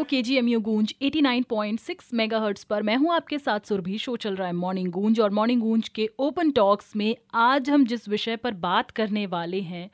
KGMU गूंज 89.6 megahertz पर मैं हूं आपके साथ सुरभि। शो चल रहा है मॉर्निंग गूंज और मॉर्निंग गूंज के ओपन टॉक्स में आज हम जिस विषय पर बात करने वाले हैं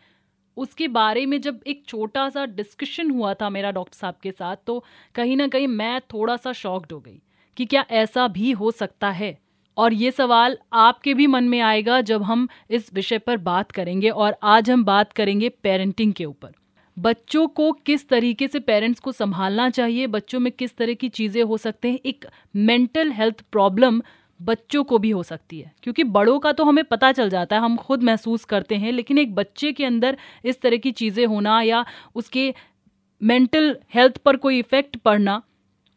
उसके बारे में जब एक छोटा सा डिस्कशन हुआ था मेरा डॉक्टर साहब के साथ, तो कहीं ना कहीं मैं थोड़ा सा शॉक्ड हो गई कि क्या ऐसा भी हो सकता है। और ये सवाल आपके भी मन में आएगा जब हम इस विषय पर बात करेंगे। और आज हम बात करेंगे पेरेंटिंग के ऊपर। बच्चों को किस तरीके से पेरेंट्स को संभालना चाहिए, बच्चों में किस तरह की चीज़ें हो सकते हैं। एक मेंटल हेल्थ प्रॉब्लम बच्चों को भी हो सकती है, क्योंकि बड़ों का तो हमें पता चल जाता है, हम खुद महसूस करते हैं, लेकिन एक बच्चे के अंदर इस तरह की चीज़ें होना या उसके मेंटल हेल्थ पर कोई इफ़ेक्ट पड़ना,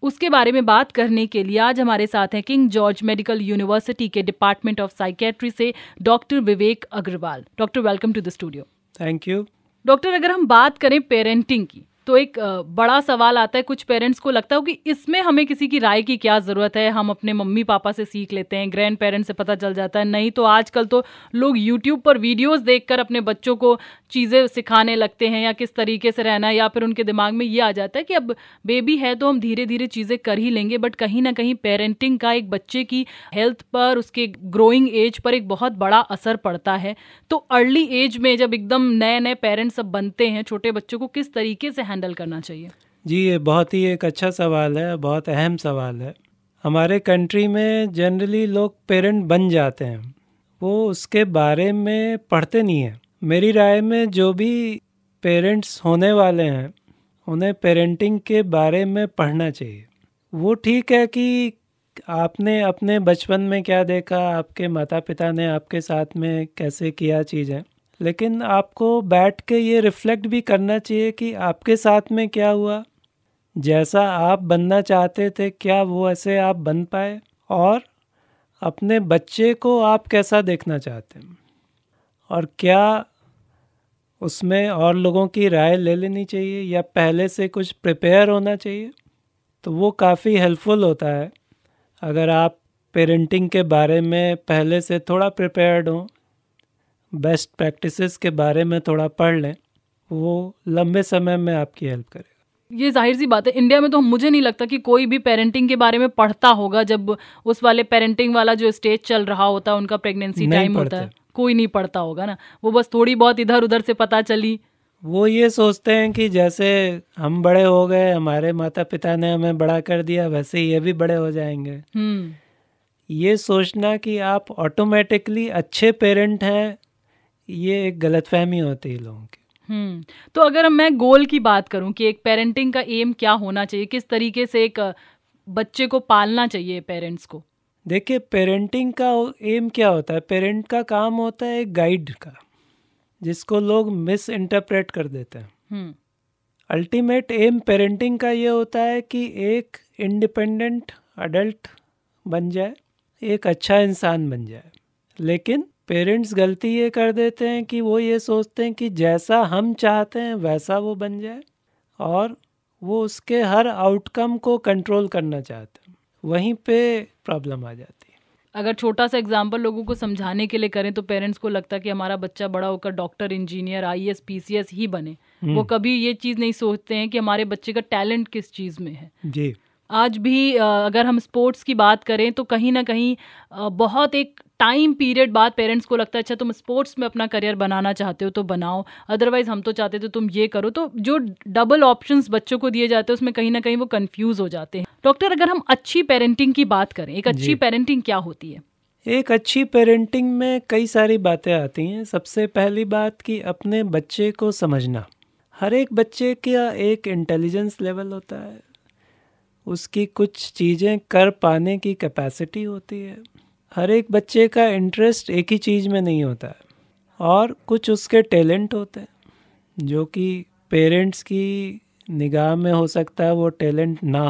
उसके बारे में बात करने के लिए आज हमारे साथ हैं किंग जॉर्ज मेडिकल यूनिवर्सिटी के डिपार्टमेंट ऑफ साइकेट्री से doctor Vivek Agarwal. Doctor, welcome to the studio. Thank you. Doctor, अगर हम बात करें पेरेंटिंग की तो एक बड़ा सवाल आता है। कुछ पेरेंट्स को लगता है कि इसमें हमें किसी की राय की क्या ज़रूरत है, हम अपने मम्मी पापा से सीख लेते हैं, ग्रैंड पेरेंट्स से पता चल जाता है। नहीं तो आजकल तो लोग यूट्यूब पर वीडियोस देखकर अपने बच्चों को चीज़ें सिखाने लगते हैं, या किस तरीके से रहना है, या फिर उनके दिमाग में ये आ जाता है कि अब बेबी है तो हम धीरे धीरे चीज़ें कर ही लेंगे। बट कहीं ना कहीं पेरेंटिंग का एक बच्चे की हेल्थ पर, उसके ग्रोइंग एज पर एक बहुत बड़ा असर पड़ता है। तो अर्ली एज में जब एकदम नए नए पेरेंट्स सब बनते हैं, छोटे बच्चों को किस तरीके से हैंडल करना चाहिए? जी, ये बहुत ही एक अच्छा सवाल है, बहुत अहम सवाल है। हमारे कंट्री में जनरली लोग पेरेंट बन जाते हैं, वो उसके बारे में पढ़ते नहीं हैं। मेरी राय में जो भी पेरेंट्स होने वाले हैं उन्हें पेरेंटिंग के बारे में पढ़ना चाहिए। वो ठीक है कि आपने अपने बचपन में क्या देखा, आपके माता पिता ने आपके साथ में कैसे किया चीज़ें, लेकिन आपको बैठ के ये रिफ्लेक्ट भी करना चाहिए कि आपके साथ में क्या हुआ, जैसा आप बनना चाहते थे क्या वो ऐसे आप बन पाए, और अपने बच्चे को आप कैसा देखना चाहते हैं, और क्या उसमें और लोगों की राय ले लेनी चाहिए या पहले से कुछ प्रिपेयर होना चाहिए। तो वो काफ़ी हेल्पफुल होता है अगर आप पेरेंटिंग के बारे में पहले से थोड़ा प्रिपेयर्ड हों, बेस्ट प्रैक्टिसेस के बारे में थोड़ा पढ़ लें, वो लंबे समय में आपकी हेल्प करेगा। ये जाहिर सी बात है, इंडिया में तो मुझे नहीं लगता कि कोई भी पेरेंटिंग के बारे में पढ़ता होगा। जब उस वाले पेरेंटिंग वाला जो स्टेज चल रहा होता है, उनका प्रेगनेंसी टाइम होता है, कोई नहीं पढ़ता होगा ना। वो बस थोड़ी बहुत इधर उधर से पता चली। वो ये सोचते हैं कि जैसे हम बड़े हो गए, हमारे माता पिता ने हमें बड़ा कर दिया, वैसे ये भी बड़े हो जाएंगे। ये सोचना कि आप ऑटोमेटिकली अच्छे पेरेंट हैं, ये एक गलतफहमी होती है लोगों की। तो अगर मैं गोल की बात करूं कि एक पेरेंटिंग का एम क्या होना चाहिए, किस तरीके से एक बच्चे को पालना चाहिए पेरेंट्स को? देखिए, पेरेंटिंग का एम क्या होता है? पेरेंट का काम होता है एक गाइड का, जिसको लोग मिस इंटरप्रेट कर देते हैं। अल्टीमेट एम पेरेंटिंग का ये होता है कि एक इंडिपेंडेंट अडल्ट बन जाए, एक अच्छा इंसान बन जाए। लेकिन पेरेंट्स गलती ये कर देते हैं कि वो ये सोचते हैं कि जैसा हम चाहते हैं वैसा वो बन जाए, और वो उसके हर आउटकम को कंट्रोल करना चाहते हैं। वहीं पे प्रॉब्लम आ जाती है। अगर छोटा सा एग्जांपल लोगों को समझाने के लिए करें तो पेरेंट्स को लगता है कि हमारा बच्चा बड़ा होकर डॉक्टर, इंजीनियर, IAS, PCS ही बने। वो कभी ये चीज़ नहीं सोचते हैं कि हमारे बच्चे का टैलेंट किस चीज़ में है। जी, आज भी अगर हम स्पोर्ट्स की बात करें तो कहीं ना कहीं बहुत एक टाइम पीरियड बाद पेरेंट्स को लगता है अच्छा तुम स्पोर्ट्स में अपना करियर बनाना चाहते हो तो बनाओ, अदरवाइज हम तो चाहते थे तुम ये करो। तो जो डबल ऑप्शंस बच्चों को दिए जाते हैं उसमें कहीं ना कहीं वो कंफ्यूज हो जाते हैं। डॉक्टर, अगर हम अच्छी पेरेंटिंग की बात करें, एक अच्छी पेरेंटिंग क्या होती है? एक अच्छी पेरेंटिंग में कई सारी बातें आती हैं। सबसे पहली बात कि अपने बच्चे को समझना। हर एक बच्चे का एक इंटेलिजेंस लेवल होता है, उसकी कुछ चीज़ें कर पाने की कैपेसिटी होती है। हर एक बच्चे का इंटरेस्ट एक ही चीज़ में नहीं होता है, और कुछ उसके टैलेंट होते हैं जो कि पेरेंट्स की निगाह में हो सकता है वो टैलेंट ना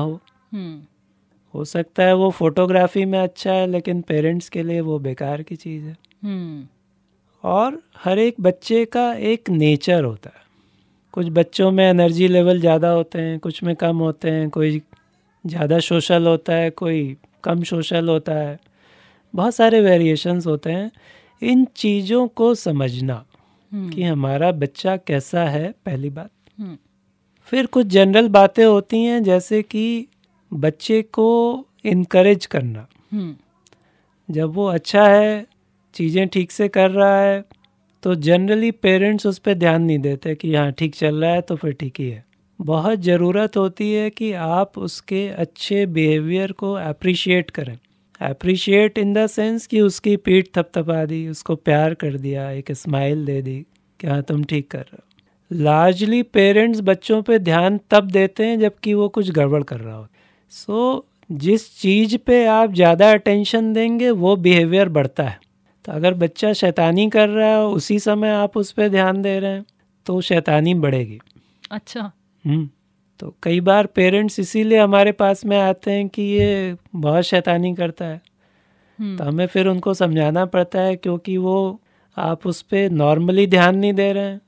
हो सकता है वो फोटोग्राफी में अच्छा है, लेकिन पेरेंट्स के लिए वो बेकार की चीज़ है। और हर एक बच्चे का एक नेचर होता है। कुछ बच्चों में एनर्जी लेवल ज़्यादा होते हैं, कुछ में कम होते हैं, कोई ज़्यादा सोशल होता है, कोई कम सोशल होता है, बहुत सारे वेरिएशंस होते हैं। इन चीज़ों को समझना कि हमारा बच्चा कैसा है, पहली बात। फिर कुछ जनरल बातें होती हैं, जैसे कि बच्चे को इनकरेज करना। जब वो अच्छा है, चीज़ें ठीक से कर रहा है, तो जनरली पेरेंट्स उस पर ध्यान नहीं देते कि हाँ ठीक चल रहा है तो फिर ठीक ही है। बहुत ज़रूरत होती है कि आप उसके अच्छे बिहेवियर को अप्रिशिएट करें। अप्रिशिएट इन द सेंस कि उसकी पीठ थपथपा दी, उसको प्यार कर दिया, एक स्माइल दे दी कि हाँ तुम ठीक कर रहे हो। लार्जली पेरेंट्स बच्चों पे ध्यान तब देते हैं जबकि वो कुछ गड़बड़ कर रहा हो। सो जिस चीज़ पे आप ज़्यादा अटेंशन देंगे वो बिहेवियर बढ़ता है। तो अगर बच्चा शैतानी कर रहा है उसी समय आप उस पर ध्यान दे रहे हैं तो शैतानी बढ़ेगी। अच्छा। तो कई बार पेरेंट्स इसीलिए हमारे पास में आते हैं कि ये बहुत शैतानी करता है, तो हमें फिर उनको समझाना पड़ता है, क्योंकि वो आप उस पर नॉर्मली ध्यान नहीं दे रहे हैं।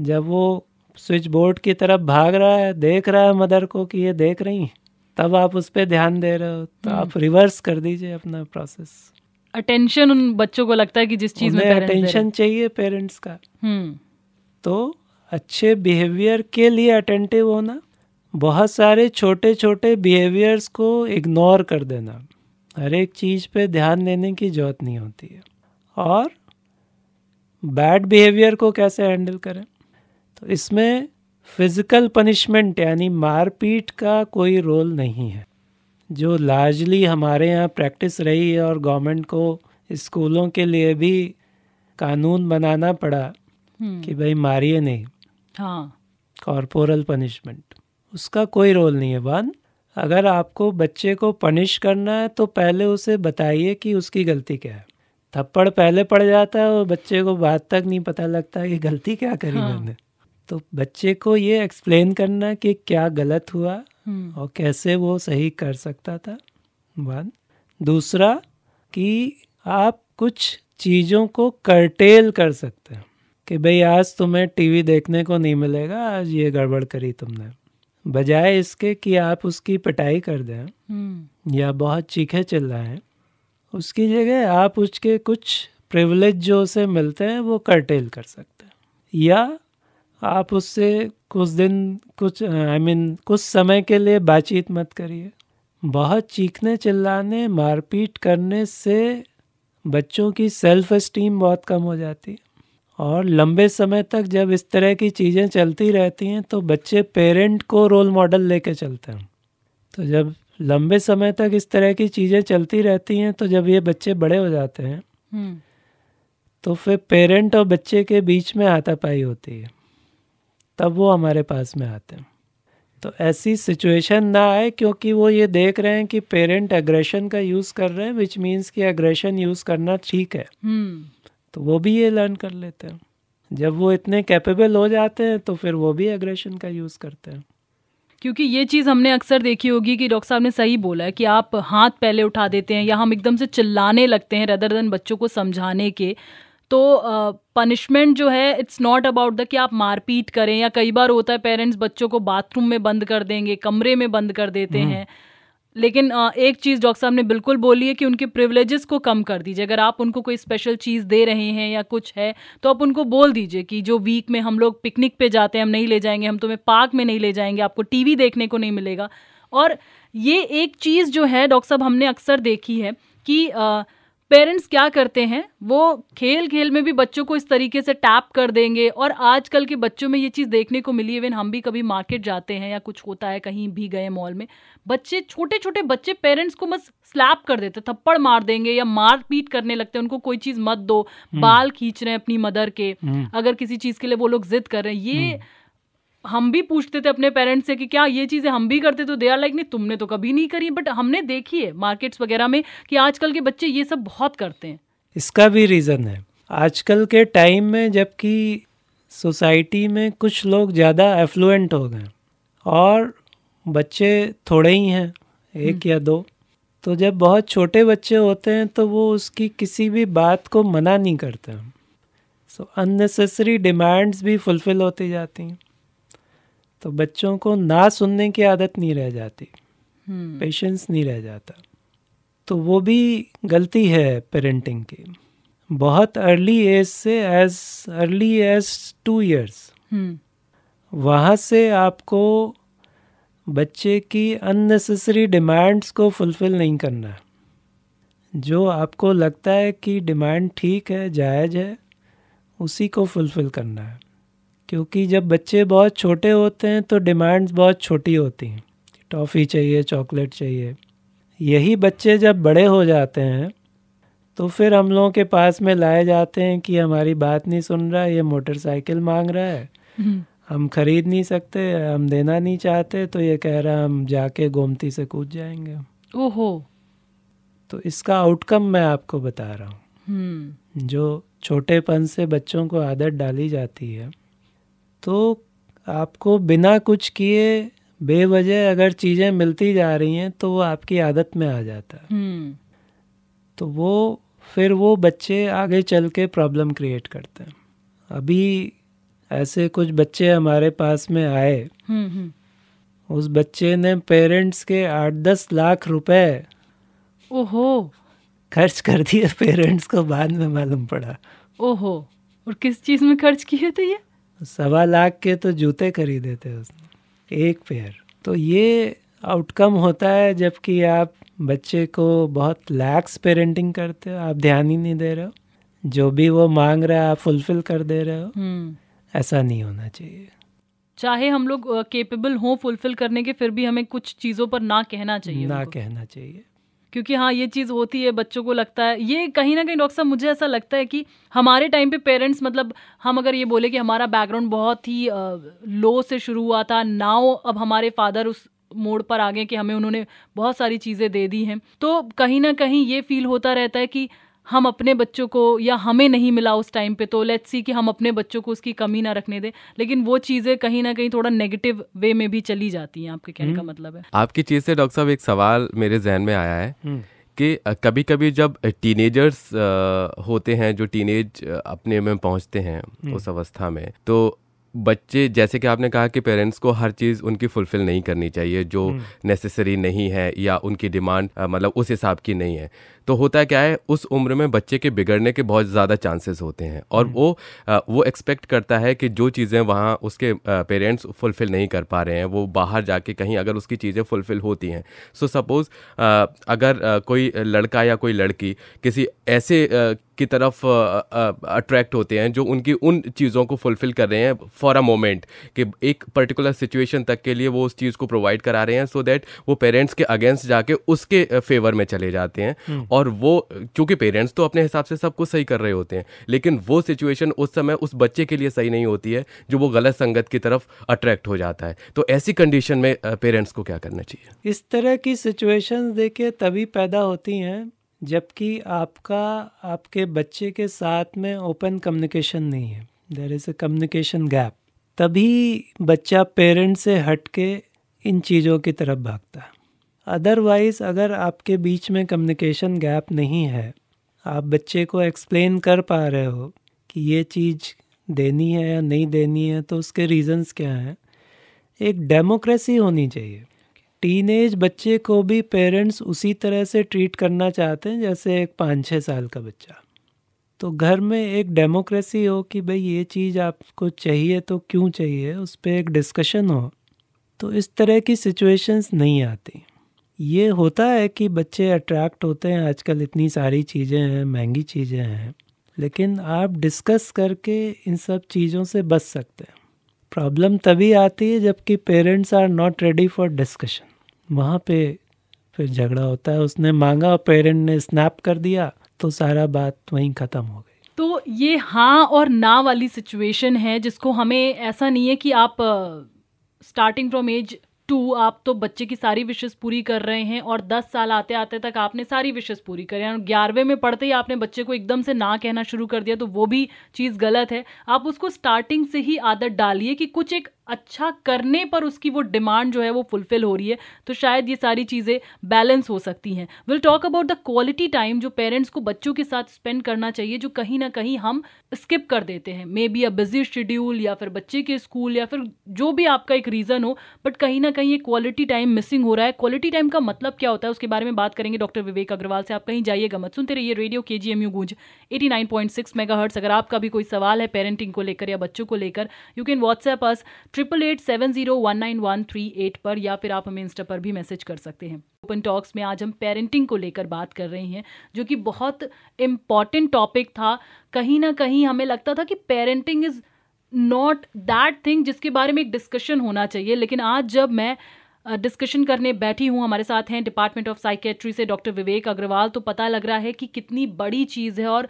जब वो स्विच बोर्ड की तरफ भाग रहा है, देख रहा है मदर को कि ये देख रही हैं, तब आप उस पर ध्यान दे रहे हो। तो आप रिवर्स कर दीजिए अपना प्रोसेस। अटेंशन उन बच्चों को लगता है कि जिस चीज में अटेंशन चाहिए पेरेंट्स का, तो अच्छे बिहेवियर के लिए अटेंटिव होना, बहुत सारे छोटे छोटे बिहेवियर्स को इग्नोर कर देना, हर एक चीज़ पे ध्यान देने की जरूरत नहीं होती है। और बैड बिहेवियर को कैसे हैंडल करें, तो इसमें फिज़िकल पनिशमेंट यानी मारपीट का कोई रोल नहीं है, जो लार्जली हमारे यहाँ प्रैक्टिस रही है और गवर्नमेंट को स्कूलों के लिए भी कानून बनाना पड़ा कि भाई मारिए नहीं। हाँ, कॉर्पोरल पनिशमेंट, उसका कोई रोल नहीं है। वन, अगर आपको बच्चे को पनिश करना है तो पहले उसे बताइए कि उसकी गलती क्या है। थप्पड़ पहले पड़ जाता है और बच्चे को बाद तक नहीं पता लगता कि गलती क्या करी मैंने। तो बच्चे को ये एक्सप्लेन करना कि क्या गलत हुआ और कैसे वो सही कर सकता था, वन। दूसरा, कि आप कुछ चीज़ों को कर्टेल कर सकते हैं कि भाई आज तुम्हें टीवी देखने को नहीं मिलेगा, आज ये गड़बड़ करी तुमने, बजाय इसके कि आप उसकी पिटाई कर दें या बहुत चीखे चिल्लाएं। उसकी जगह आप उसके कुछ प्रिविलेज जो उसे मिलते हैं वो कर्टेल कर सकते हैं, या आप उससे कुछ समय के लिए बातचीत मत करिए। बहुत चीखने चिल्लाने मारपीट करने से बच्चों की सेल्फ एस्टीम बहुत कम हो जाती है, और लंबे समय तक जब इस तरह की चीज़ें चलती रहती हैं तो बच्चे पेरेंट को रोल मॉडल लेके चलते हैं। तो जब लंबे समय तक इस तरह की चीज़ें चलती रहती हैं तो जब ये बच्चे बड़े हो जाते हैं तो फिर पेरेंट और बच्चे के बीच में हाथापाई होती है, तब वो हमारे पास में आते हैं। तो ऐसी सिचुएशन ना आए, क्योंकि वो ये देख रहे हैं कि पेरेंट एग्रेशन का यूज़ कर रहे हैं, विच मीन्स कि एग्रेशन यूज़ करना ठीक है। तो वो भी ये लर्न कर लेते हैं। जब वो इतने कैपेबल हो जाते हैं तो फिर वो भी एग्रेशन का यूज़ करते हैं। क्योंकि ये चीज़ हमने अक्सर देखी होगी कि डॉक्टर साहब ने सही बोला है कि आप हाथ पहले उठा देते हैं या हम एकदम से चिल्लाने लगते हैं रदर देन बच्चों को समझाने के। तो पनिशमेंट जो है इट्स नॉट अबाउट द कि आप मारपीट करें, या कई बार होता है पेरेंट्स बच्चों को बाथरूम में बंद कर देंगे, कमरे में बंद कर देते हैं। लेकिन एक चीज़ डॉक्टर साहब ने बिल्कुल बोली है कि उनके प्रिविलेजेस को कम कर दीजिए। अगर आप उनको कोई स्पेशल चीज़ दे रहे हैं या कुछ है तो आप उनको बोल दीजिए कि जो वीक में हम लोग पिकनिक पे जाते हैं हम नहीं ले जाएंगे, हम तुम्हें पार्क में नहीं ले जाएंगे, आपको टीवी देखने को नहीं मिलेगा। और ये एक चीज़ जो है डॉक्टर साहब हमने अक्सर देखी है कि पेरेंट्स क्या करते हैं, वो खेल खेल में भी बच्चों को इस तरीके से टैप कर देंगे। और आजकल के बच्चों में ये चीज़ देखने को मिली है। इवन हम भी कभी मार्केट जाते हैं या कुछ होता है कहीं भी गए मॉल में, बच्चे छोटे छोटे बच्चे पेरेंट्स को बस स्लैप कर देते, थप्पड़ मार देंगे या मार पीट करने लगते हैं। उनको कोई चीज़ मत दो, बाल खींच रहे हैं अपनी मदर के, अगर किसी चीज़ के लिए वो लोग जिद कर रहे हैं। ये हम भी पूछते थे अपने पेरेंट्स से कि क्या ये चीज़ें हम भी करते, तो दे आर लाइक नहीं तुमने तो कभी नहीं करी। बट हमने देखी है मार्केट्स वगैरह में कि आजकल के बच्चे ये सब बहुत करते हैं। इसका भी रीज़न है, आजकल के टाइम में जबकि सोसाइटी में कुछ लोग ज़्यादा एफ्लुएंट हो गए और बच्चे थोड़े ही हैं, एक या दो, तो जब बहुत छोटे बच्चे होते हैं तो वो उसकी किसी भी बात को मना नहीं करते। सो अननेसेसरी डिमांड्स भी फुलफिल होती जाती हैं, तो बच्चों को ना सुनने की आदत नहीं रह जाती, पेशेंस नहीं रह जाता। तो वो भी गलती है पेरेंटिंग की। बहुत अर्ली एज से, एज अर्ली एज 2 years, वहाँ से आपको बच्चे की अननेसेसरी डिमांड्स को फुलफ़िल नहीं करना है। जो आपको लगता है कि डिमांड ठीक है, जायज़ है, उसी को फुलफ़िल करना है। क्योंकि जब बच्चे बहुत छोटे होते हैं तो डिमांड्स बहुत छोटी होती हैं, टॉफ़ी चाहिए, चॉकलेट चाहिए। यही बच्चे जब बड़े हो जाते हैं तो फिर हम लोगों के पास में लाए जाते हैं कि हमारी बात नहीं सुन रहा है, ये मोटरसाइकिल मांग रहा है, हम खरीद नहीं सकते, हम देना नहीं चाहते, तो ये कह रहा है हम जाके गोमती से कूद जाएंगे। ओहो। तो इसका आउटकम मैं आपको बता रहा हूँ। जो छोटेपन से बच्चों को आदत डाली जाती है, तो आपको बिना कुछ किए बेवजह अगर चीज़ें मिलती जा रही हैं तो वो आपकी आदत में आ जाता है। तो वो बच्चे आगे चल के प्रॉब्लम क्रिएट करते हैं। अभी ऐसे कुछ बच्चे हमारे पास में आए, उस बच्चे ने पेरेंट्स के 8-10 लाख रुपए ओहो खर्च कर दिए। पेरेंट्स को बाद में मालूम पड़ा। ओहो। और किस चीज़ में खर्च किए थे ये? 1.25 लाख के तो जूते खरीदे थे उसने, एक पेयर। तो ये आउटकम होता है जबकि आप बच्चे को बहुत लैक्स पेरेंटिंग करते हो, आप ध्यान ही नहीं दे रहे हो, जो भी वो मांग रहा है आप फुलफिल कर दे रहे हो। ऐसा नहीं होना चाहिए। चाहे हम लोग केपेबल हों फुलफिल करने के, फिर भी हमें कुछ चीज़ों पर ना कहना चाहिए। ना कहना चाहिए। क्योंकि हाँ, ये चीज़ होती है, बच्चों को लगता है ये कहीं ना कहीं। डॉक्टर साहब, मुझे ऐसा लगता है कि हमारे टाइम पे पेरेंट्स, मतलब हम अगर ये बोले कि हमारा बैकग्राउंड बहुत ही लो से शुरू हुआ था, नाउ अब हमारे फादर उस मोड़ पर आ गए कि हमें उन्होंने बहुत सारी चीज़ें दे दी हैं, तो कहीं ना कहीं ये फील होता रहता है कि हम अपने बच्चों को, या हमें नहीं मिला उस टाइम पे, तो लेट्स सी कि हम अपने बच्चों को उसकी कमी ना रखने दें। लेकिन वो चीज़ें कहीं ना कहीं थोड़ा नेगेटिव वे में भी चली जाती हैं। आपके कहने का मतलब है। आपकी चीज़ से डॉक्टर साहब एक सवाल मेरे जहन में आया है कि कभी कभी जब टीनेजर्स होते हैं, जो टीनेज अपने में पहुंचते हैं उस अवस्था में, तो बच्चे, जैसे कि आपने कहा कि पेरेंट्स को हर चीज़ उनकी फुलफ़िल नहीं करनी चाहिए जो नेसेसरी नहीं है या उनकी डिमांड मतलब उस हिसाब की नहीं है। तो होता क्या है, उस उम्र में बच्चे के बिगड़ने के बहुत ज़्यादा चांसेस होते हैं और वो एक्सपेक्ट करता है कि जो चीज़ें वहाँ उसके पेरेंट्स फुलफ़िल नहीं कर पा रहे हैं, वो बाहर जाके कहीं अगर उसकी चीज़ें फुलफ़िल होती हैं। सो सपोज़ अगर कोई लड़का या कोई लड़की किसी ऐसे की तरफ अट्रैक्ट होते हैं जो उनकी उन चीज़ों को फुलफ़िल कर रहे हैं फॉर अ मोमेंट, कि एक पर्टिकुलर सिचुएशन तक के लिए वो उस चीज़ को प्रोवाइड करा रहे हैं, सो दैट वो पेरेंट्स के अगेंस्ट जाके उसके फेवर में चले जाते हैं। और वो, क्योंकि पेरेंट्स तो अपने हिसाब से सब कुछ सही कर रहे होते हैं, लेकिन वो सिचुएशन उस समय उस बच्चे के लिए सही नहीं होती है, जो वो गलत संगत की तरफ अट्रैक्ट हो जाता है। तो ऐसी कंडीशन में पेरेंट्स को क्या करना चाहिए? इस तरह की सिचुएशंस देखिए तभी पैदा होती हैं जबकि आपके बच्चे के साथ में ओपन कम्युनिकेशन नहीं है, there is a communication gap. तभी बच्चा पेरेंट से हट के इन चीज़ों की तरफ भागता है। अदरवाइज़ अगर आपके बीच में कम्युनिकेशन गैप नहीं है, आप बच्चे को एक्सप्लेन कर पा रहे हो कि ये चीज़ देनी है या नहीं देनी है, तो उसके रीज़न्स क्या हैं। एक डेमोक्रेसी होनी चाहिए। टीनेज बच्चे को भी पेरेंट्स उसी तरह से ट्रीट करना चाहते हैं जैसे एक 5-6 साल का बच्चा। तो घर में एक डेमोक्रेसी हो कि भाई ये चीज़ आपको चाहिए तो क्यों चाहिए, उस पर एक डिस्कशन हो, तो इस तरह की सिचुएशंस नहीं आती। ये होता है कि बच्चे अट्रैक्ट होते हैं, आजकल इतनी सारी चीज़ें हैं, महंगी चीज़ें हैं, लेकिन आप डिस्कस करके इन सब चीज़ों से बच सकते हैं। प्रॉब्लम तभी आती है जबकि parents are not ready for discussion. वहाँ पे फिर झगड़ा होता है। उसने मांगा और पेरेंट ने स्नैप कर दिया तो सारा बात वहीं ख़त्म हो गई। तो ये हाँ और ना वाली सिचुएशन है जिसको हमें, ऐसा नहीं है कि आप स्टार्टिंग फ्रॉम एज 2 आप तो बच्चे की सारी विशेस पूरी कर रहे हैं और 10 साल आते आते तक आपने सारी विशेस पूरी करी और 11वें में पढ़ते ही आपने बच्चे को एकदम से ना कहना शुरू कर दिया, तो वो भी चीज़ गलत है। आप उसको स्टार्टिंग से ही आदत डालिए कि कुछ एक अच्छा करने पर उसकी वो डिमांड जो है वो फुलफिल हो रही है, तो शायद ये सारी चीज़ें बैलेंस हो सकती हैं। Will talk about the quality time जो पेरेंट्स को बच्चों के साथ स्पेंड करना चाहिए, जो कहीं ना कहीं हम स्किप कर देते हैं। May be a busy schedule या फिर बच्चे के स्कूल या फिर जो भी आपका एक रीज़न हो, बट कहीं ना कहीं ये क्वालिटी टाइम मिसिंग हो रहा है। क्वालिटी टाइम का मतलब क्या होता है उसके बारे में बात करेंगे डॉक्टर विवेक अग्रवाल से। आप कहीं जाइएगा मत, सुनते रहिए रेडियो KGMU गूंज 89.6 मेगाहर्ट्ज़। अगर आपका भी कोई सवाल है पेरेंटिंग को लेकर या बच्चों को लेकर, यू कैन व्हाट्सएप अस 8870191138 पर, या फिर आप हमें इंस्टा पर भी मैसेज कर सकते हैं। ओपन टॉक्स में आज हम पेरेंटिंग को लेकर बात कर रहे हैं, जो कि बहुत इम्पॉर्टेंट टॉपिक था। कहीं ना कहीं हमें लगता था कि parenting is not that thing जिसके बारे में एक डिस्कशन होना चाहिए, लेकिन आज जब मैं डिस्कशन करने बैठी हूँ, हमारे साथ हैं डिपार्टमेंट ऑफ साइकेट्री से डॉक्टर विवेक अग्रवाल, तो पता लग रहा है कि कितनी बड़ी चीज़ है। और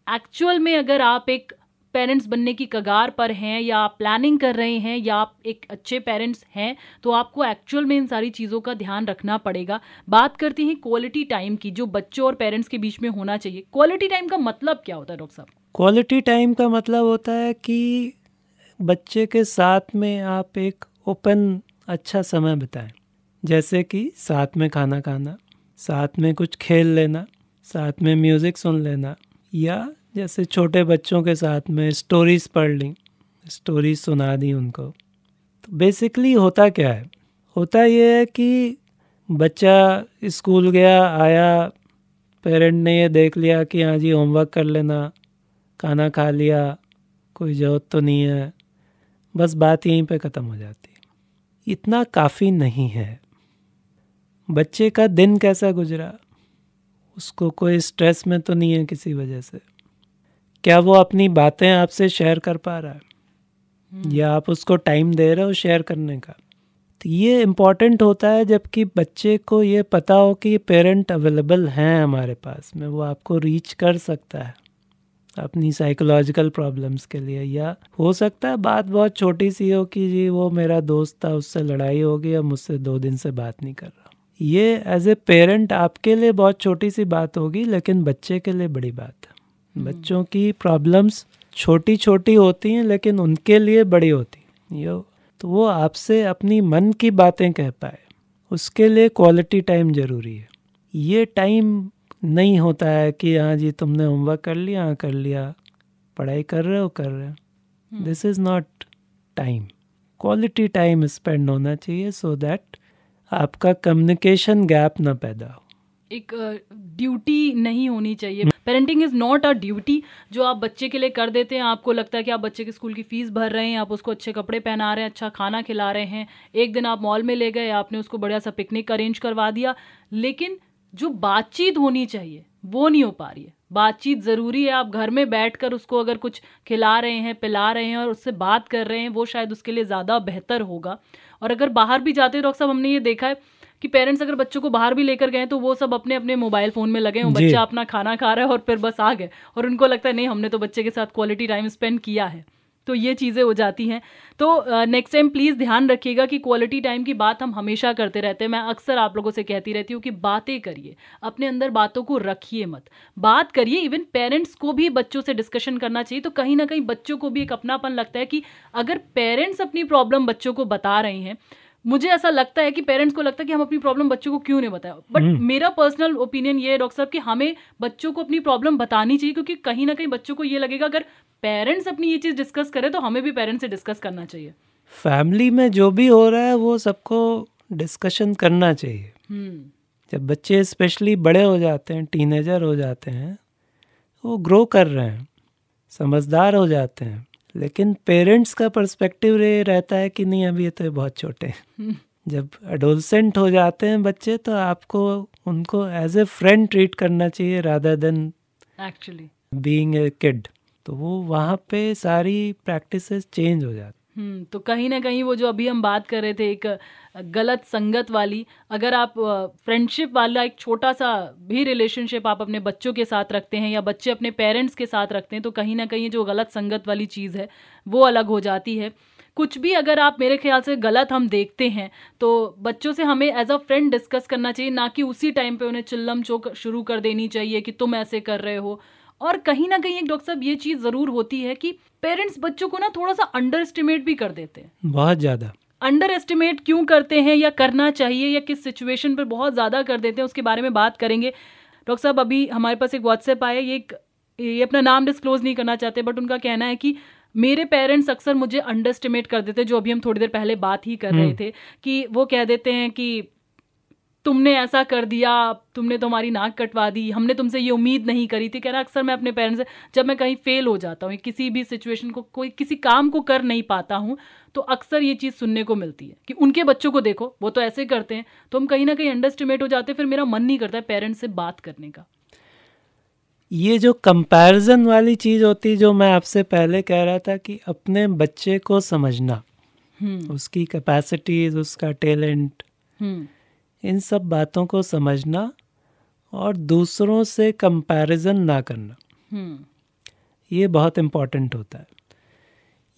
एक्चुअल में अगर आप एक पेरेंट्स बनने की कगार पर हैं, या आप प्लानिंग कर रहे हैं, या आप एक अच्छे पेरेंट्स हैं, तो आपको एक्चुअल में इन सारी चीज़ों का ध्यान रखना पड़ेगा। बात करते हैं क्वालिटी टाइम की, जो बच्चों और पेरेंट्स के बीच में होना चाहिए। क्वालिटी टाइम का मतलब क्या होता है डॉक्टर साहब? क्वालिटी टाइम का मतलब होता है कि बच्चे के साथ में आप एक ओपन अच्छा समय बिताएं, जैसे कि साथ में खाना खाना, साथ में कुछ खेल लेना, साथ में म्यूज़िक सुन लेना, या जैसे छोटे बच्चों के साथ में स्टोरीज़ पढ़ ली, स्टोरीज सुना दी उनको। तो बेसिकली होता क्या है, होता ये है कि बच्चा स्कूल गया, आया, पेरेंट ने ये देख लिया कि हाँ जी होमवर्क कर लेना, खाना खा लिया, कोई ज़रूरत तो नहीं है, बस बात यहीं पे ख़त्म हो जाती है। इतना काफ़ी नहीं है। बच्चे का दिन कैसा गुजरा, उसको कोई स्ट्रेस में तो नहीं है किसी वजह से, क्या वो अपनी बातें आपसे शेयर कर पा रहा है, या आप उसको टाइम दे रहे हो शेयर करने का। तो ये इम्पॉर्टेंट होता है, जबकि बच्चे को ये पता हो कि पेरेंट अवेलेबल हैं हमारे पास में, वो आपको रीच कर सकता है अपनी साइकोलॉजिकल प्रॉब्लम्स के लिए। या हो सकता है बात बहुत छोटी सी हो कि जी वो मेरा दोस्त था, उससे लड़ाई हो गई, अब मुझसे 2 दिन से बात नहीं कर रहा। ये एज ए पेरेंट आपके लिए बहुत छोटी सी बात होगी, लेकिन बच्चे के लिए बड़ी बात है। बच्चों की प्रॉब्लम्स छोटी छोटी होती हैं, लेकिन उनके लिए बड़ी होती हैं। तो वो आपसे अपनी मन की बातें कह पाए, उसके लिए क्वालिटी टाइम ज़रूरी है। ये टाइम नहीं होता है कि हाँ जी तुमने होमवर्क कर लिया, हाँ कर लिया, पढ़ाई कर रहे हो। This is not time. Quality time spend होना चाहिए, सो दैट आपका कम्युनिकेशन गैप ना पैदा हो। एक ड्यूटी नहीं होनी चाहिए। Parenting is not a duty जो आप बच्चे के लिए कर देते हैं। आपको लगता है कि आप बच्चे के स्कूल की फ़ीस भर रहे हैं, आप उसको अच्छे कपड़े पहना रहे हैं, अच्छा खाना खिला रहे हैं, एक दिन आप मॉल में ले गए, आपने उसको बढ़िया सा पिकनिक अरेंज करवा दिया, लेकिन जो बातचीत होनी चाहिए वो नहीं हो पा रही है। बातचीत ज़रूरी है। आप घर में बैठकर उसको अगर कुछ खिला रहे हैं, पिला रहे हैं और उससे बात कर रहे हैं, वो शायद उसके लिए ज़्यादा बेहतर होगा। और अगर बाहर भी जाते हैं, डॉक्टर साहब, हमने ये देखा है कि पेरेंट्स अगर बच्चों को बाहर भी लेकर गए तो वो सब अपने अपने मोबाइल फ़ोन में लगे हैं, बच्चा अपना खाना खा रहा है और फिर बस आ गए, और उनको लगता है नहीं हमने तो बच्चे के साथ क्वालिटी टाइम स्पेंड किया है। तो ये चीज़ें हो जाती हैं। तो नेक्स्ट टाइम प्लीज़ ध्यान रखिएगा कि क्वालिटी टाइम की बात हम हमेशा करते रहते हैं। मैं अक्सर आप लोगों से कहती रहती हूँ कि बातें करिए, अपने अंदर बातों को रखिए मत, बात करिए। इवन पेरेंट्स को भी बच्चों से डिस्कशन करना चाहिए, तो कहीं ना कहीं बच्चों को भी एक अपनापन लगता है कि अगर पेरेंट्स अपनी प्रॉब्लम बच्चों को बता रहे हैं, मुझे ऐसा लगता है कि पेरेंट्स को लगता है कि हम अपनी प्रॉब्लम बच्चों को क्यों नहीं बताया। बट मेरा पर्सनल ओपिनियन ये है डॉक्टर साहब कि हमें बच्चों को अपनी प्रॉब्लम बतानी चाहिए, क्योंकि कहीं ना कहीं बच्चों को ये लगेगा अगर पेरेंट्स अपनी ये चीज़ डिस्कस करें तो हमें भी पेरेंट्स से डिस्कस करना चाहिए। फैमिली में जो भी हो रहा है वो सबको डिस्कशन करना चाहिए। जब बच्चे स्पेशली बड़े हो जाते हैं, टीनेजर हो जाते हैं, वो ग्रो कर रहे हैं, समझदार हो जाते हैं, लेकिन पेरेंट्स का पर्सपेक्टिव ये रहता है कि नहीं अभी ये तो बहुत छोटे हैं। जब एडोलसेंट हो जाते हैं बच्चे, तो आपको उनको एज ए फ्रेंड ट्रीट करना चाहिए rather than actually being a kid. तो वो वहाँ पे सारी प्रैक्टिसेस चेंज हो जाती। तो कहीं ना कहीं वो जो अभी हम बात कर रहे थे एक गलत संगत वाली, अगर आप फ्रेंडशिप वाला एक छोटा सा भी रिलेशनशिप आप अपने बच्चों के साथ रखते हैं या बच्चे अपने पेरेंट्स के साथ रखते हैं, तो कहीं ना कहीं जो गलत संगत वाली चीज़ है वो अलग हो जाती है। कुछ भी अगर आप मेरे ख्याल से गलत हम देखते हैं तो बच्चों से हमें एज अ फ्रेंड डिस्कस करना चाहिए, ना कि उसी टाइम पे उन्हें चिल्लम चोक शुरू कर देनी चाहिए कि तुम ऐसे कर रहे हो। और कहीं ना कहीं एक डॉक्टर साहब ये चीज़ ज़रूर होती है कि पेरेंट्स बच्चों को ना थोड़ा सा अंडर एस्टिमेट भी कर देते हैं। बहुत ज़्यादा अंडर एस्टिमेट क्यों करते हैं या करना चाहिए या किस सिचुएशन पर बहुत ज़्यादा कर देते हैं, उसके बारे में बात करेंगे। डॉक्टर साहब अभी हमारे पास एक व्हाट्सएप आया, ये अपना नाम डिस्क्लोज नहीं करना चाहते, बट उनका कहना है कि मेरे पेरेंट्स अक्सर मुझे अंडर एस्टिमेट कर देते, जो अभी हम थोड़ी देर पहले बात ही कर रहे थे, कि वो कह देते हैं कि तुमने ऐसा कर दिया, तुमने तो हमारी नाक कटवा दी, हमने तुमसे ये उम्मीद नहीं करी थी। कह रहा अक्सर मैं अपने पेरेंट्स से, जब मैं कहीं फेल हो जाता हूँ, किसी भी सिचुएशन को, कोई किसी काम को कर नहीं पाता हूँ, तो अक्सर ये चीज़ सुनने को मिलती है कि उनके बच्चों को देखो, वो तो ऐसे करते हैं। तो हम कहीं ना कहीं अंडरस्टिमेट हो जाते हैं, फिर मेरा मन नहीं करता है पेरेंट्स से बात करने का। ये जो कंपैरिजन वाली चीज़ होती है, जो मैं आपसे पहले कह रहा था कि अपने बच्चे को समझना, उसकी कैपेसिटीज, उसका टैलेंट, इन सब बातों को समझना और दूसरों से कंपैरिजन ना करना, ये बहुत इम्पोर्टेंट होता है।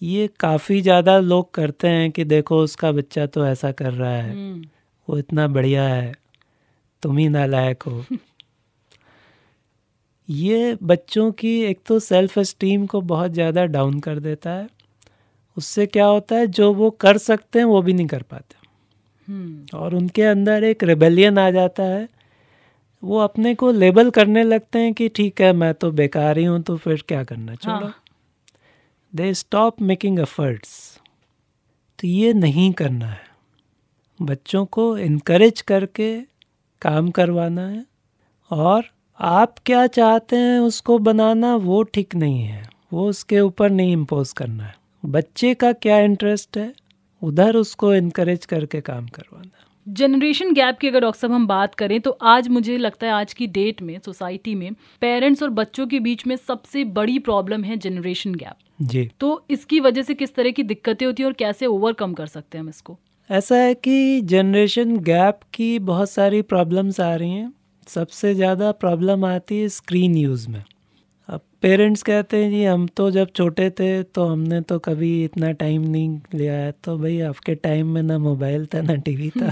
ये काफ़ी ज़्यादा लोग करते हैं कि देखो उसका बच्चा तो ऐसा कर रहा है, वो इतना बढ़िया है, तुम ही नालायक हो। ये बच्चों की एक तो सेल्फ एस्टीम को बहुत ज़्यादा डाउन कर देता है। उससे क्या होता है, जो वो कर सकते हैं वो भी नहीं कर पाते, और उनके अंदर एक रिबेलियन आ जाता है। वो अपने को लेबल करने लगते हैं कि ठीक है मैं तो बेकार ही हूँ, तो फिर क्या करना, छोड़ो। They stop making efforts. तो ये नहीं करना है, बच्चों को इनकरेज करके काम करवाना है। और आप क्या चाहते हैं उसको बनाना, वो ठीक नहीं है, वो उसके ऊपर नहीं इम्पोज करना है। बच्चे का क्या इंटरेस्ट है, उधर उसको इनकरेज करके काम करवाना है। जनरेशन गैप की अगर डॉक्टर साहब हम बात करें, तो आज मुझे लगता है आज की डेट में सोसाइटी में पेरेंट्स और बच्चों के बीच में सबसे बड़ी प्रॉब्लम है जनरेशन गैप जी। तो इसकी वजह से किस तरह की दिक्कतें होती है और कैसे ओवरकम कर सकते हैं हम इसको? ऐसा है कि जनरेशन गैप की बहुत सारी प्रॉब्लम्स आ रही हैं। सबसे ज़्यादा प्रॉब्लम आती है स्क्रीन यूज़ में। अब पेरेंट्स कहते हैं जी हम तो जब छोटे थे तो हमने तो कभी इतना टाइम नहीं लिया है। तो भाई आपके टाइम में ना मोबाइल था ना टीवी था,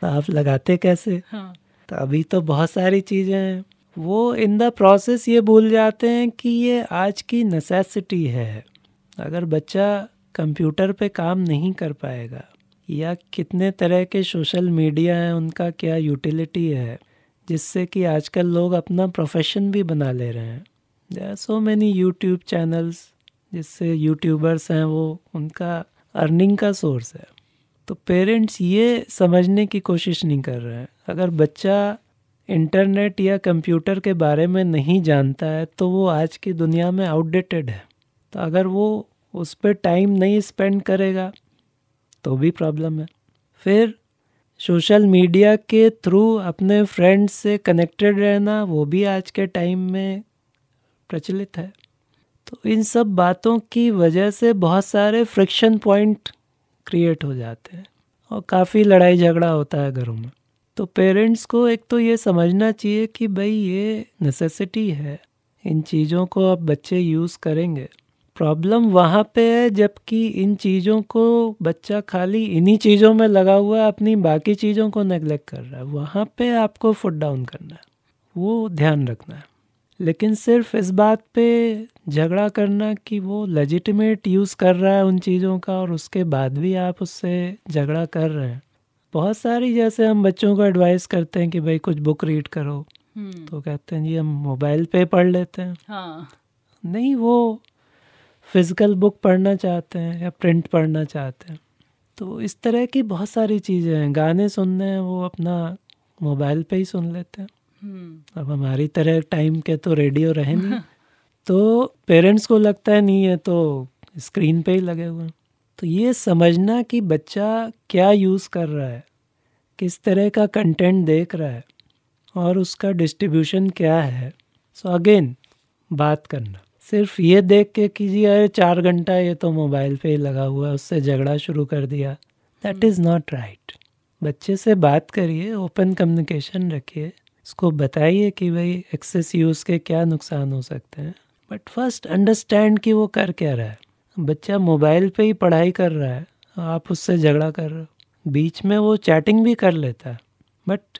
तो आप लगाते कैसे? तो अभी तो बहुत सारी चीज़ें हैं। वो इन द प्रोसेस ये भूल जाते हैं कि ये आज की नेसेसिटी है। अगर बच्चा कंप्यूटर पे काम नहीं कर पाएगा, या कितने तरह के सोशल मीडिया हैं उनका क्या यूटिलिटी है, जिससे कि आजकल लोग अपना प्रोफेशन भी बना ले रहे हैं। There are so many YouTube channels, जिससे यूट्यूबर्स हैं वो उनका अर्निंग का सोर्स है। तो पेरेंट्स ये समझने की कोशिश नहीं कर रहे हैं। अगर बच्चा इंटरनेट या कंप्यूटर के बारे में नहीं जानता है तो वो आज की दुनिया में आउटडेटेड है। तो अगर वो उस पर टाइम नहीं स्पेंड करेगा तो भी प्रॉब्लम है। फिर सोशल मीडिया के थ्रू अपने फ्रेंड्स से कनेक्टेड रहना, वो भी आज के टाइम में प्रचलित है। तो इन सब बातों की वजह से बहुत सारे फ्रिक्शन पॉइंट क्रिएट हो जाते हैं और काफ़ी लड़ाई झगड़ा होता है घरों में। तो पेरेंट्स को एक तो ये समझना चाहिए कि भाई ये नेसेसिटी है, इन चीज़ों को अब बच्चे यूज़ करेंगे। प्रॉब्लम वहाँ पे है जबकि इन चीज़ों को बच्चा खाली इन्हीं चीज़ों में लगा हुआ है, अपनी बाकी चीज़ों को नेग्लेक्ट कर रहा है। वहाँ पे आपको फुट डाउन करना है, वो ध्यान रखना है। लेकिन सिर्फ इस बात पे झगड़ा करना कि वो लेजिटिमेट यूज़ कर रहा है उन चीज़ों का और उसके बाद भी आप उससे झगड़ा कर रहे हैं। बहुत सारी, जैसे हम बच्चों को एडवाइस करते हैं कि भाई कुछ बुक रीड करो, तो कहते हैं जी हम मोबाइल पे पढ़ लेते हैं। नहीं, वो फिज़िकल बुक पढ़ना चाहते हैं या प्रिंट पढ़ना चाहते हैं। तो इस तरह की बहुत सारी चीज़ें हैं। गाने सुनने हैं, वो अपना मोबाइल पे ही सुन लेते हैं। अब हमारी तरह टाइम के तो रेडियो रहे नहीं, तो पेरेंट्स को लगता है नहीं है तो स्क्रीन पे ही लगे हुए हैं। तो ये समझना कि बच्चा क्या यूज़ कर रहा है, किस तरह का कंटेंट देख रहा है और उसका डिस्ट्रीब्यूशन क्या है। सो अगेन बात करना, सिर्फ ये देख के कि जी अरे 4 घंटा ये तो मोबाइल पे ही लगा हुआ है, उससे झगड़ा शुरू कर दिया, दैट इज़ नॉट राइट। बच्चे से बात करिए, ओपन कम्युनिकेशन रखिए, उसको बताइए कि भाई एक्सेस यूज़ के क्या नुकसान हो सकते हैं। बट फर्स्ट अंडरस्टैंड कि वो कर क्या रहा है। बच्चा मोबाइल पे ही पढ़ाई कर रहा है, आप उससे झगड़ा कर रहे हो। बीच में वो चैटिंग भी कर लेता है, बट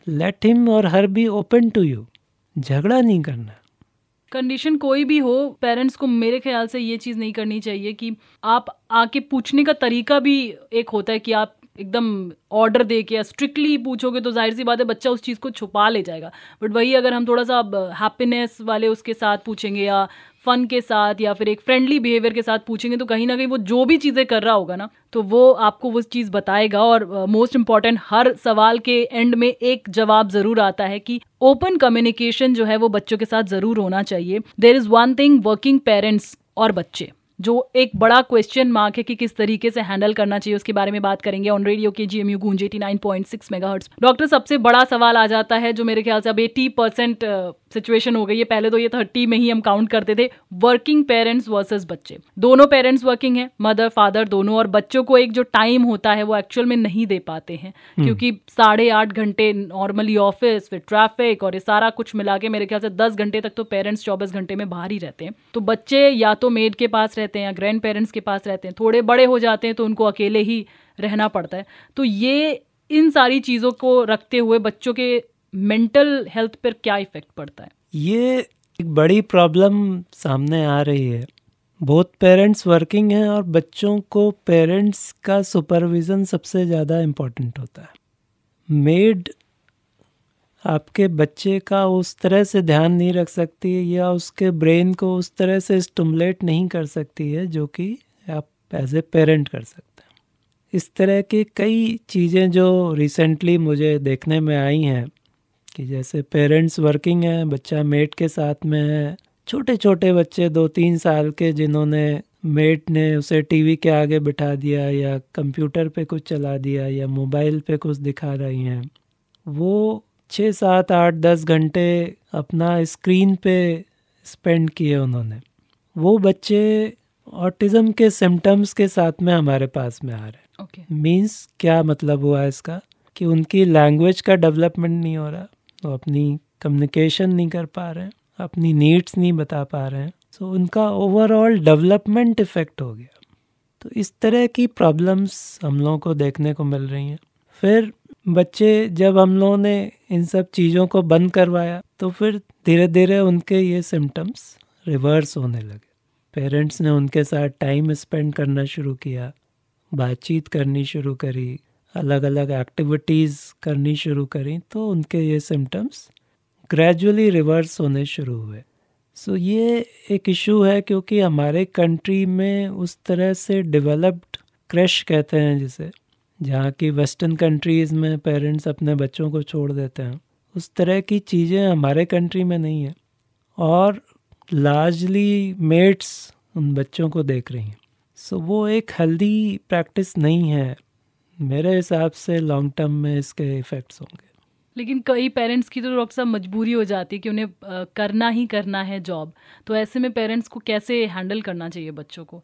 लेट हिम और हर बी ओपन टू यू। झगड़ा नहीं करना। कंडीशन कोई भी हो, पेरेंट्स को मेरे ख्याल से ये चीज़ नहीं करनी चाहिए कि आप आके पूछने का तरीका भी एक होता है कि आप एकदम ऑर्डर दे के या स्ट्रिक्टली पूछोगे तो जाहिर सी बात है बच्चा उस चीज़ को छुपा ले जाएगा। बट वही अगर हम थोड़ा सा हैप्पीनेस वाले उसके साथ पूछेंगे या फन के साथ या फिर एक फ्रेंडली बिहेवियर के साथ पूछेंगे तो कहीं ना कहीं वो जो भी चीज़ें कर रहा होगा ना, तो वो आपको वो चीज़ बताएगा। और मोस्ट इम्पॉर्टेंट, हर सवाल के एंड में एक जवाब ज़रूर आता है कि ओपन कम्युनिकेशन जो है वो बच्चों के साथ ज़रूर होना चाहिए। There is one thing, working parents और बच्चे, जो एक बड़ा क्वेश्चन मार्क है कि किस तरीके से हैंडल करना चाहिए, उसके बारे में बात करेंगे ऑन रेडियो KGMU गूंज 89.6 मेगाहर्ट्ज। डॉक्टर, सबसे बड़ा सवाल आ जाता है जो मेरे ख्याल से अब 80% सिचुएशन हो गई है, पहले तो ये 30 में ही हम काउंट करते थे, वर्किंग पेरेंट्स वर्सेस बच्चे। दोनों पेरेंट्स वर्किंग है, मदर फादर दोनों, और बच्चों को एक जो टाइम होता है वो एक्चुअल में नहीं दे पाते हैं, क्योंकि 8.5 घंटे नॉर्मली ऑफिस, फिर ट्रैफिक और ये सारा कुछ मिला के मेरे ख्याल से 10 घंटे तक तो पेरेंट्स 24 घंटे में बाहर ही रहते हैं। तो बच्चे या तो मेड के पास रहते हैं या ग्रैंड पेरेंट्स के पास रहते हैं, थोड़े बड़े हो जाते हैं तो उनको अकेले ही रहना पड़ता है। तो ये इन सारी चीज़ों को रखते हुए बच्चों के मेंटल हेल्थ पर क्या इफेक्ट पड़ता है? ये एक बड़ी प्रॉब्लम सामने आ रही है। बहुत पेरेंट्स वर्किंग हैं और बच्चों को पेरेंट्स का सुपरविज़न सबसे ज़्यादा इम्पोर्टेंट होता है। मेड आपके बच्चे का उस तरह से ध्यान नहीं रख सकती है या उसके ब्रेन को उस तरह से स्टिमुलेट नहीं कर सकती है जो कि आप एज ए पेरेंट कर सकते हैं। इस तरह की कई चीज़ें जो रिसेंटली मुझे देखने में आई हैं कि जैसे पेरेंट्स वर्किंग हैं, बच्चा मेड के साथ में है, छोटे छोटे बच्चे 2-3 साल के जिन्होंने मेड ने उसे टीवी के आगे बिठा दिया या कंप्यूटर पे कुछ चला दिया या मोबाइल पे कुछ दिखा रही हैं, वो 6, 7, 8, 10 घंटे अपना स्क्रीन पे स्पेंड किए उन्होंने। वो बच्चे ऑटिज़म के सिम्टम्स के साथ में हमारे पास में आ रहे हैं। मीन्स क्या मतलब हुआ इसका कि उनकी लैंग्वेज का डेवलपमेंट नहीं हो रहा, वो अपनी कम्युनिकेशन नहीं कर पा रहे हैं, अपनी नीड्स नहीं बता पा रहे हैं, सो उनका ओवरऑल डेवलपमेंट इफ़ेक्ट हो गया। तो इस तरह की प्रॉब्लम्स हम लोगों को देखने को मिल रही हैं। फिर बच्चे जब हम लोगों ने इन सब चीज़ों को बंद करवाया तो फिर धीरे धीरे उनके ये सिम्टम्स रिवर्स होने लगे। पेरेंट्स ने उनके साथ टाइम स्पेंड करना शुरू किया, बातचीत करनी शुरू करी, अलग अलग एक्टिविटीज़ करनी शुरू करी, तो उनके ये सिम्टम्स ग्रेजुअली रिवर्स होने शुरू हुए। सो ये एक इशू है क्योंकि हमारे कंट्री में उस तरह से डेवलप्ड क्रश कहते हैं जिसे, जहाँ की वेस्टर्न कंट्रीज़ में पेरेंट्स अपने बच्चों को छोड़ देते हैं, उस तरह की चीज़ें हमारे कंट्री में नहीं है और लार्जली मेड्स उन बच्चों को देख रही हैं। सो वो एक हेल्दी प्रैक्टिस नहीं है। मेरे हिसाब से लॉन्ग टर्म में इसके इफ़ेक्ट्स होंगे। लेकिन कई पेरेंट्स की तो डॉक्टर साहब मजबूरी हो जाती है कि उन्हें करना ही करना है जॉब, तो ऐसे में पेरेंट्स को कैसे हैंडल करना चाहिए बच्चों को?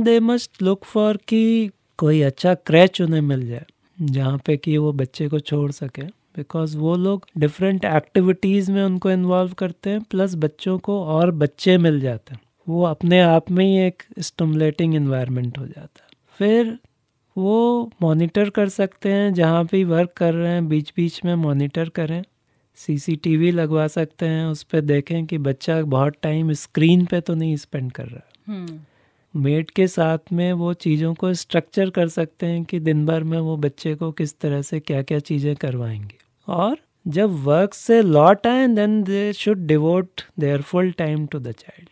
दे मस्ट लुक फॉर कि कोई अच्छा क्रैच उन्हें मिल जाए जहाँ पे कि वो बच्चे को छोड़ सके, बिकॉज वो लोग डिफरेंट एक्टिविटीज़ में उनको इन्वॉल्व करते हैं, प्लस बच्चों को और बच्चे मिल जाते हैं, वो अपने आप में ही एक स्टिमुलेटिंग एनवायरनमेंट हो जाता है। फिर वो मॉनिटर कर सकते हैं जहाँ पे वर्क कर रहे हैं, बीच बीच में मॉनिटर करें, CCTV लगवा सकते हैं, उस पर देखें कि बच्चा बहुत टाइम स्क्रीन पे तो नहीं स्पेंड कर रहा है। मेड के साथ में वो चीज़ों को स्ट्रक्चर कर सकते हैं कि दिन भर में वो बच्चे को किस तरह से क्या क्या चीज़ें करवाएंगे, और जब वर्क से लौट आए then they should devote their full time to the child.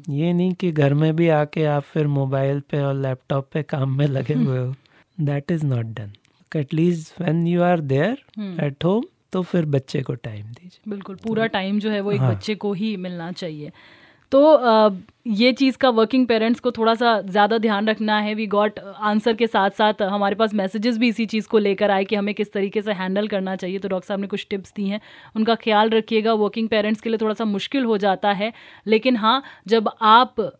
ये नहीं कि घर में भी आके आप फिर मोबाइल पे और लैपटॉप पे काम में लगे हुए हो, that is not done. At least when you are there at home तो फिर बच्चे को टाइम दीजिए। बिल्कुल, पूरा टाइम जो है वो एक बच्चे को ही मिलना चाहिए। तो ये चीज़ का वर्किंग पेरेंट्स को थोड़ा सा ज़्यादा ध्यान रखना है। वी गॉट आंसर के साथ साथ हमारे पास मैसेजेस भी इसी चीज़ को लेकर आए कि हमें किस तरीके से हैंडल करना चाहिए, तो डॉक्टर साहब ने कुछ टिप्स दी हैं, उनका ख्याल रखिएगा। वर्किंग पेरेंट्स के लिए थोड़ा सा मुश्किल हो जाता है, लेकिन हाँ, जब आप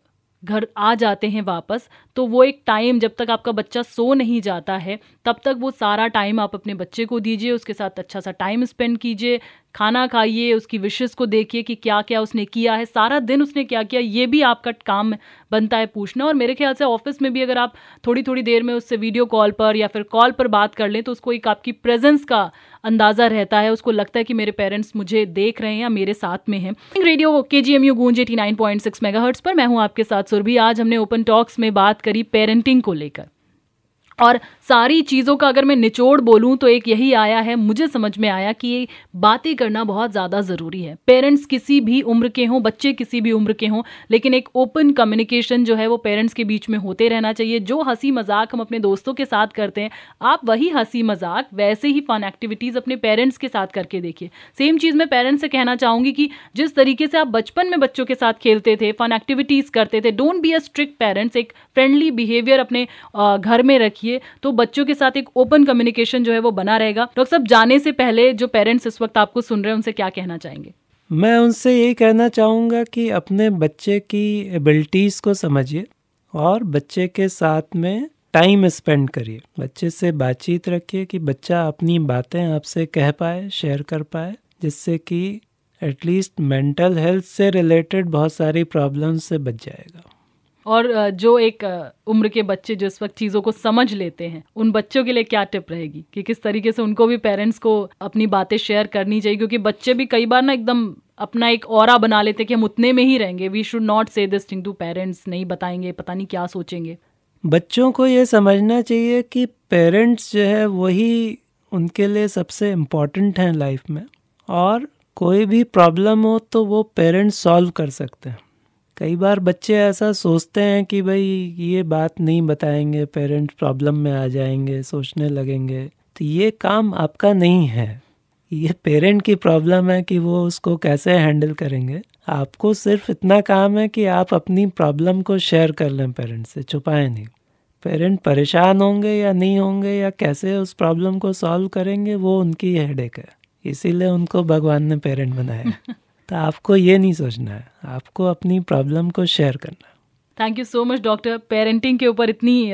घर आ जाते हैं वापस तो वो एक टाइम, जब तक आपका बच्चा सो नहीं जाता है तब तक वो सारा टाइम आप अपने बच्चे को दीजिए, उसके साथ अच्छा सा टाइम स्पेंड कीजिए, खाना खाइए, उसकी विशेस को देखिए कि क्या क्या उसने किया है, सारा दिन उसने क्या किया, ये भी आपका काम बनता है पूछना। और मेरे ख्याल से ऑफिस में भी अगर आप थोड़ी थोड़ी देर में उससे वीडियो कॉल पर या फिर कॉल पर बात कर लें तो उसको एक आपकी प्रेजेंस का अंदाज़ा रहता है, उसको लगता है कि मेरे पेरेंट्स मुझे देख रहे हैं या मेरे साथ में हैं। रेडियो KGMU गूंज 89.6 मेगाहर्ट्ज पर मैं हूं आपके साथ सुरभि। आज हमने ओपन टॉक्स में बात करी पेरेंटिंग को लेकर, और सारी चीज़ों का अगर मैं निचोड़ बोलूँ तो एक यही आया है, मुझे समझ में आया कि ये बातें करना बहुत ज़्यादा ज़रूरी है। पेरेंट्स किसी भी उम्र के हों, बच्चे किसी भी उम्र के हों, लेकिन एक ओपन कम्युनिकेशन जो है वो पेरेंट्स के बीच में होते रहना चाहिए। जो हंसी मजाक हम अपने दोस्तों के साथ करते हैं, आप वही हंसी मजाक वैसे ही फन एक्टिविटीज़ अपने पेरेंट्स के साथ करके देखिए। सेम चीज़ मैं पेरेंट्स से कहना चाहूँगी कि जिस तरीके से आप बचपन में बच्चों के साथ खेलते थे, फन एक्टिविटीज़ करते थे, don't be a strict parents. एक फ्रेंडली बिहेवियर अपने घर में रखिए, तो बच्चों के साथ एक ओपन कम्युनिकेशन जो है वो बना रहेगा। डॉक्टर साहब, जाने से पहले जो पेरेंट्स इस वक्त आपको सुन रहे हैं उनसे क्या कहना चाहेंगे? मैं उनसे यही कहना चाहूँगा कि अपने बच्चे की एबिलिटीज़ को समझिए और बच्चे के साथ में टाइम स्पेंड करिए। बच्चे से बातचीत रखिए कि बच्चा अपनी बातें आपसे कह पाए, शेयर कर पाए, जिससे कि एटलीस्ट मेंटल हेल्थ से रिलेटेड बहुत सारी प्रॉब्लम्स से बच जाएगा। और जो एक उम्र के बच्चे जो इस वक्त चीज़ों को समझ लेते हैं, उन बच्चों के लिए क्या टिप रहेगी कि किस तरीके से उनको भी पेरेंट्स को अपनी बातें शेयर करनी चाहिए? क्योंकि बच्चे भी कई बार ना एकदम अपना एक ऑरा बना लेते कि हम उतने में ही रहेंगे, वी शुड नॉट से दिस थिंग टू पेरेंट्स, नहीं बताएंगे, पता नहीं क्या सोचेंगे। बच्चों को ये समझना चाहिए कि पेरेंट्स जो है वही उनके लिए सबसे इम्पॉर्टेंट हैं लाइफ में, और कोई भी प्रॉब्लम हो तो वो पेरेंट्स सॉल्व कर सकते हैं। कई बार बच्चे ऐसा सोचते हैं कि भाई ये बात नहीं बताएंगे, पेरेंट्स प्रॉब्लम में आ जाएंगे, सोचने लगेंगे। तो ये काम आपका नहीं है, ये पेरेंट की प्रॉब्लम है कि वो उसको कैसे हैंडल करेंगे। आपको सिर्फ इतना काम है कि आप अपनी प्रॉब्लम को शेयर कर लें पेरेंट्स से, छुपाएं नहीं। पेरेंट परेशान होंगे या नहीं होंगे या कैसे उस प्रॉब्लम को सॉल्व करेंगे, वो उनकी हेडेक है, इसीलिए उनको भगवान ने पेरेंट बनाया। तो आपको ये नहीं सोचना है, आपको अपनी प्रॉब्लम को शेयर करना है। Thank you so much doctor, parenting के ऊपर इतनी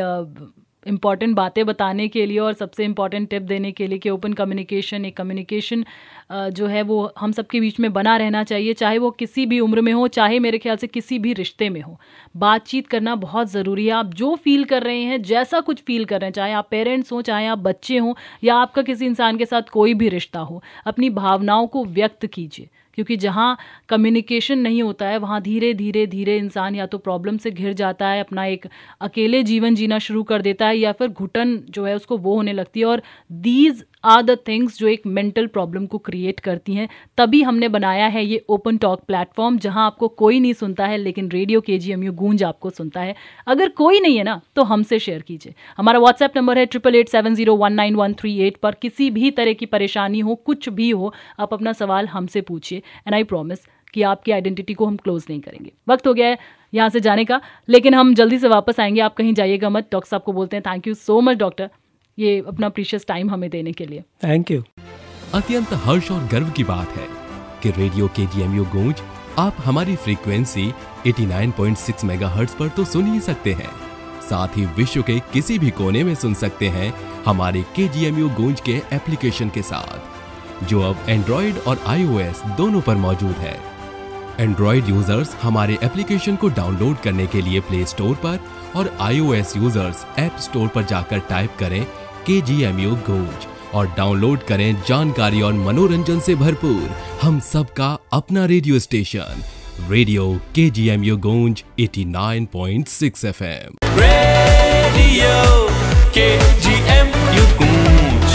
इम्पॉर्टेंट बातें बताने के लिए और सबसे इम्पॉर्टेंट टिप देने के लिए कि ओपन कम्युनिकेशन, एक कम्युनिकेशन जो है वो हम सबके बीच में बना रहना चाहिए, चाहे वो किसी भी उम्र में हो, चाहे मेरे ख्याल से किसी भी रिश्ते में हो। बातचीत करना बहुत ज़रूरी है। आप जो फील कर रहे हैं, जैसा कुछ फील कर रहे हैं, चाहे आप पेरेंट्स हों, चाहे आप बच्चे हों, या आपका किसी इंसान के साथ कोई भी रिश्ता हो, अपनी भावनाओं को व्यक्त कीजिए। क्योंकि जहाँ कम्युनिकेशन नहीं होता है, वहाँ धीरे धीरे धीरे इंसान या तो प्रॉब्लम से घिर जाता है, अपना एक अकेले जीवन जीना शुरू कर देता है, या फिर घुटन जो है उसको वो होने लगती है। और दीज आर द थिंग्स जो एक मेंटल प्रॉब्लम को क्रिएट करती हैं। तभी हमने बनाया है ये ओपन टॉक प्लेटफॉर्म, जहां आपको कोई नहीं सुनता है, लेकिन रेडियो KGMU गूंज आपको सुनता है। अगर कोई नहीं है ना, तो हमसे शेयर कीजिए। हमारा व्हाट्सएप नंबर है 8887019138 पर किसी भी तरह की परेशानी हो, कुछ भी हो, आप अपना सवाल हमसे पूछिए, एंड आई प्रॉमिस कि आपकी आइडेंटिटी को हम क्लोज नहीं करेंगे। वक्त हो गया है यहाँ से जाने का, लेकिन हम जल्दी से वापस आएंगे, आप कहीं जाइएगा मत। डॉक्टर साहब को बोलते हैं thank you so much doctor, ये अपना प्रीशियस टाइम हमें देने के लिए। Thank you. अत्यंत हर्ष और गर्व की बात है कि रेडियो KGMU गूंज आप हमारी फ्रीक्वेंसी 89.6 मेगाहर्ट्ज पर तो सुन ही सकते हैं, साथ ही विश्व के किसी भी कोने में सुन सकते हैं हमारे KGMU गूंज के एप्लीकेशन के साथ, जो अब एंड्रॉइड और iOS दोनों पर मौजूद है। एंड्रॉइड यूजर्स हमारे एप्लीकेशन को डाउनलोड करने के लिए प्ले स्टोर पर और iOS यूजर्स ऐप स्टोर पर जाकर टाइप करें KGMU गूंज और डाउनलोड करें जानकारी और मनोरंजन से भरपूर हम सबका अपना रेडियो स्टेशन, रेडियो KGMU गूंज 89.6 FM। रेडियो KGMU गूंज